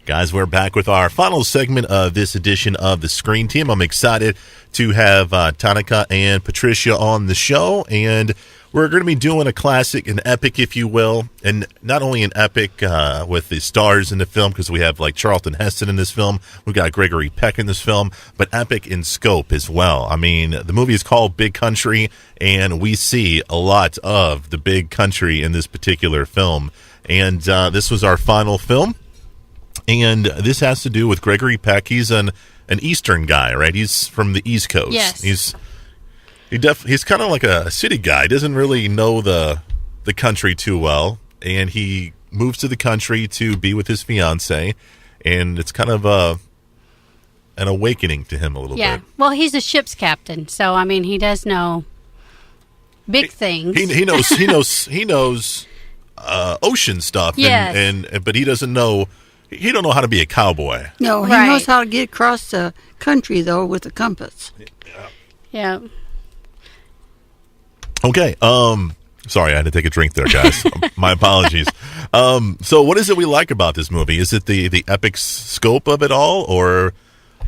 Guys, we're back with our final segment of this edition of the Screen Team. I'm excited to have Tanika and Patricia on the show, and we're going to be doing a classic, an epic, if you will, and not only an epic with the stars in the film, because we have like Charlton Heston in this film, we've got Gregory Peck in this film, but epic in scope as well. I mean, the movie is called Big Country, and we see a lot of the big country in this particular film, and this was our final film. And this has to do with Gregory Peck. He's an Eastern guy, right? He's from the East Coast. Yes. He's kind of like a city guy. He doesn't really know the country too well. And he moves to the country to be with his fiance. And it's kind of an awakening to him a little bit. Yeah. Well, he's a ship's captain. So, I mean, he does know big things. He knows ocean stuff. Yes. But he doesn't know... He don't know how to be a cowboy. No, he knows how to get across the country, though, with a compass. Yeah. Okay. Sorry, I had to take a drink there, guys. My apologies. So what is it we like about this movie? Is it the epic scope of it all, or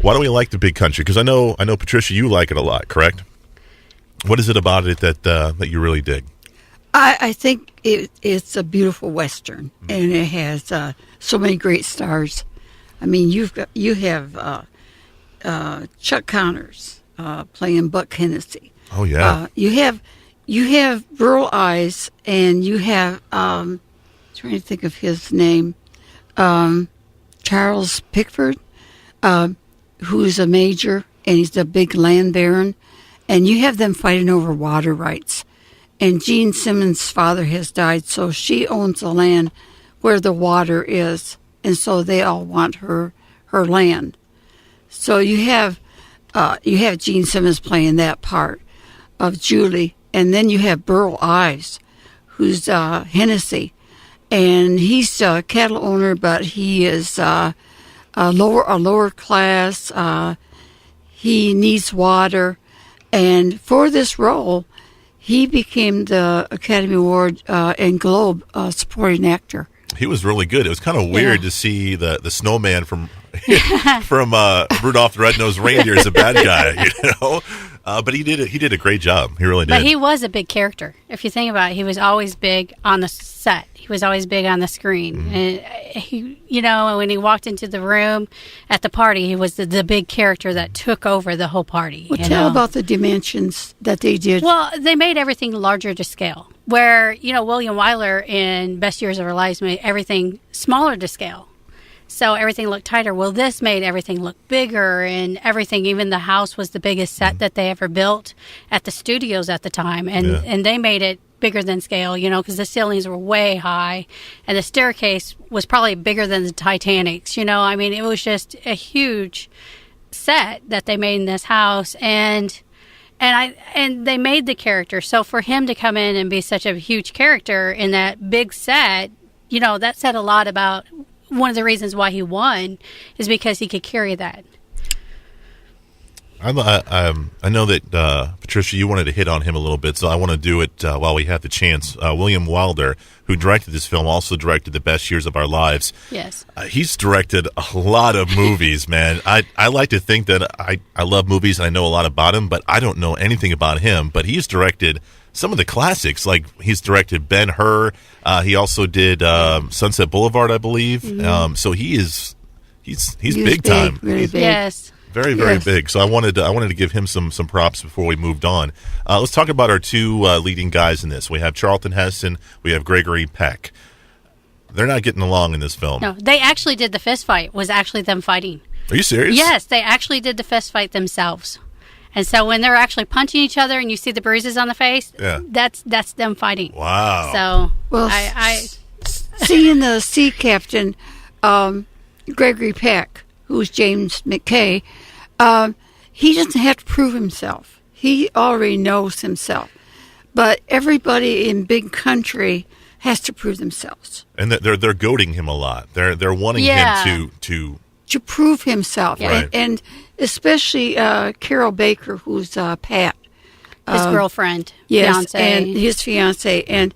why do we like the big country? Because I know, Patricia, you like it a lot, correct? What is it about it that you really dig? I think it's a beautiful Western, and it has so many great stars. I mean, you have Chuck Connors playing Buck Hennessy. Oh yeah. You have Burl Ives, and you have trying to think of his name, Charles Pickford, who's a major, and he's a big land baron, and you have them fighting over water rights. And Jean Simmons' father has died, so she owns the land where the water is, and so they all want her land. So you have Jean Simmons playing that part of Julie, and then you have Burl Ives, who's Hennessy, and he's a cattle owner, but he is a lower class. He needs water, and for this role, he became the Academy Award and Globe supporting actor. He was really good. It was kind of weird to see the snowman from Rudolph the Red-Nosed Reindeer as a bad guy, you know. But he did a great job. He really did. But he was a big character. If you think about it, he was always big on the set. He was always big on the screen. Mm-hmm. And he, when he walked into the room at the party, he was the big character that took over the whole party. Well, tell about the dimensions that they did. Well, they made everything larger to scale. Where, William Wyler in Best Years of Our Lives made everything smaller to scale. So everything looked tighter. Well, this made everything look bigger, and everything, even the house was the biggest set that they ever built at the studios at the time. And they made it bigger than scale, because the ceilings were way high, and the staircase was probably bigger than the Titanic's, I mean, it was just a huge set that they made in this house, and they made the character. So for him to come in and be such a huge character in that big set, that said a lot about one of the reasons why he won is because he could carry that. I know that, Patricia, you wanted to hit on him a little bit, so I want to do it while we have the chance. William Wilder, who directed this film, also directed The Best Years of Our Lives. Yes. He's directed a lot of movies, man. I like to think that I love movies and I know a lot about him, but I don't know anything about him. But he's directed some of the classics, like he's directed Ben-Hur. He also did Sunset Boulevard, I believe. Mm-hmm. So he's big time. Really big. Yes. Very, very big. So I wanted to give him some props before we moved on. Let's talk about our two leading guys in this. We have Charlton Heston. We have Gregory Peck. They're not getting along in this film. No, they actually did the fist fight. Was actually them fighting. Are you serious? Yes, they actually did the fist fight themselves. And so when they're actually punching each other and you see the bruises on the face, that's them fighting. Wow. So well, I seeing the sea captain, Gregory Peck, who's James McKay, he doesn't have to prove himself. He already knows himself. But everybody in big country has to prove themselves. And they're goading him a lot. They're wanting him to prove himself. Right. And especially Carol Baker, who's Pat. His girlfriend, yes, fiance. And his fiance. And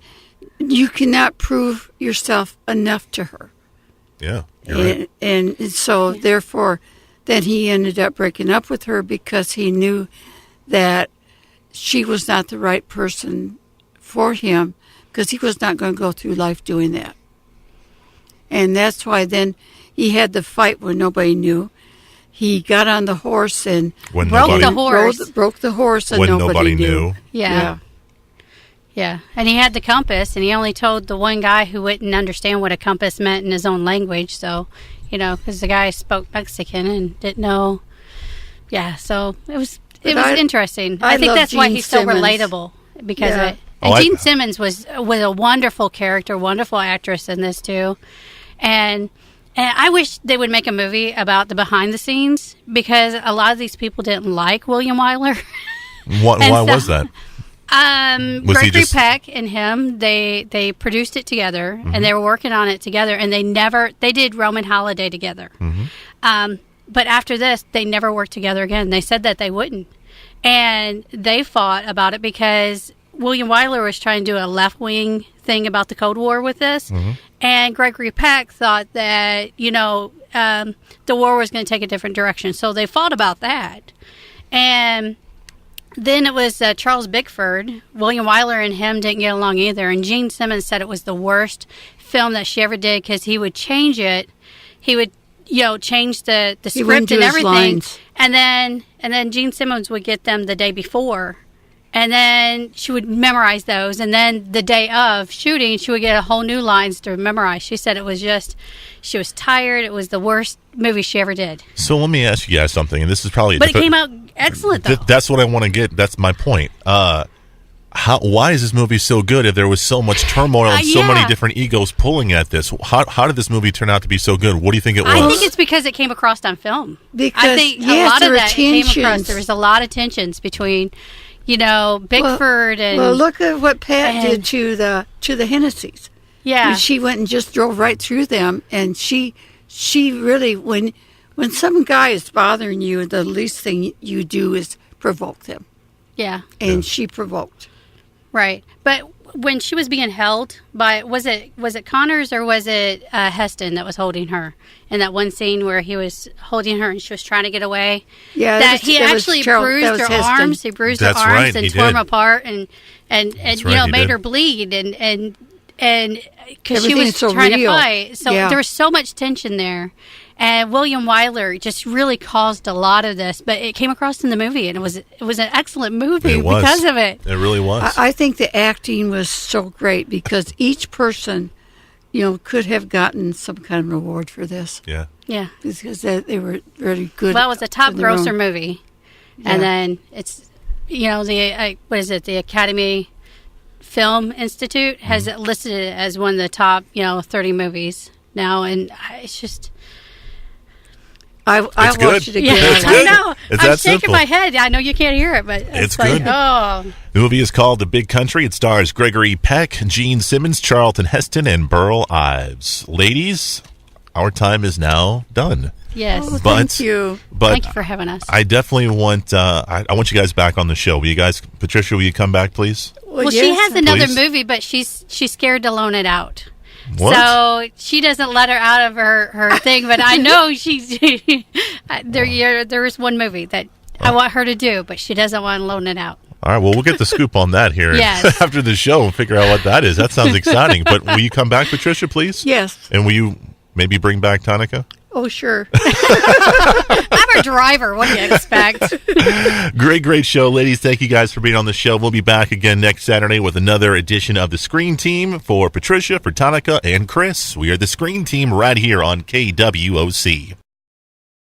you cannot prove yourself enough to her. Yeah, you're right. And so, therefore, then he ended up breaking up with her because he knew that she was not the right person for him, because he was not going to go through life doing that. And that's why then he had the fight when nobody knew. He got on the horse and When broke nobody, the horse. broke the horse, and when nobody knew. Yeah. Yeah. And he had the compass, and he only told the one guy who wouldn't understand what a compass meant in his own language. So, because the guy spoke Mexican and didn't know. Yeah. So it was interesting. I think love that's why Gene he's so Simmons. relatable because of it. Oh, And Gene Simmons was a wonderful character, wonderful actress in this too. And I wish they would make a movie about the behind the scenes, because a lot of these people didn't like William Wyler. why was that? Was he Gregory just- Peck and him, they produced it together, and they were working on it together, and they did Roman Holiday together. But after this, they never worked together again. They said that they wouldn't. And they fought about it because William Wyler was trying to do a left-wing thing about the Cold War with this. And Gregory Peck thought that, the war was going to take a different direction. So they fought about that. And then it was Charles Bickford. William Wyler and him didn't get along either. And Gene Simmons said it was the worst film that she ever did because he would change it. He would, change the He script wouldn't do and his everything. lines. And then Gene Simmons would get them the day before. And then she would memorize those. And then the day of shooting, she would get a whole new lines to memorize. She said it was she was tired. It was the worst movie she ever did. So let me ask you guys something, and this is probably... But it came out excellent, though. That's what I want to get. That's my point. Why is this movie so good if there was so much turmoil and so many different egos pulling at this? How did this movie turn out to be so good? What do you think it was? I think it's because it came across on film. Because, I think a yes, lot there of were that came across. tensions. There was a lot of tensions between, Bickford and... Well, look at what Pat and- did to the Hennessy's. Yeah. She went and just drove right through them, and she really, when some guy is bothering you, the least thing you do is provoke them. Yeah. And she provoked. Right. But when she was being held by, was it Connors or was it Heston that was holding her in that one scene where he was holding her and she was trying to get away? Yeah, that he actually bruised her arms. He bruised her That's arms right, and he tore them did. apart and That's right, he made did. her bleed and because she Everything's was so trying real. to fight. So Yeah. there was so much tension there. And William Wyler just really caused a lot of this, but it came across in the movie, and it was an excellent movie It was. because of it. It really was. I think the acting was so great because each person, could have gotten some kind of reward for this yeah. Yeah. because they were really good. Well, it was a top in their grosser own- movie, Yeah. and then it's the Academy Film Institute has it listed it as one of the top 30 movies now, and it's just I'll good. watch it again. It's I good. know. It's I'm that shaking simple. my head. I know you can't hear it, but It's like, good. oh, The movie is called The Big Country. It stars Gregory Peck, Gene Simmons, Charlton Heston, and Burl Ives. Ladies, our time is now done. yes. Oh, But- thank you. But Thank you for having us. I definitely want I want you guys back on the show. Will you guys, Patricia, will you come back, please? Well, she yes. has another Please. movie, but she's scared to loan it out. What? So she doesn't let her out of her thing. But I know there is one movie that I want her to do, but she doesn't want to loan it out. All right, well, we'll get the scoop on that here Yes. after the show and figure out what that is. That sounds exciting. But will you come back, Patricia, please? Yes. And will you maybe bring back Tonica? Oh, sure. I'm a driver. What do you expect? Great show, ladies. Thank you guys for being on the show. We'll be back again next Saturday with another edition of the Screen Team. For Patricia, for Tonica, and Chris, we are the Screen Team right here on KWOC.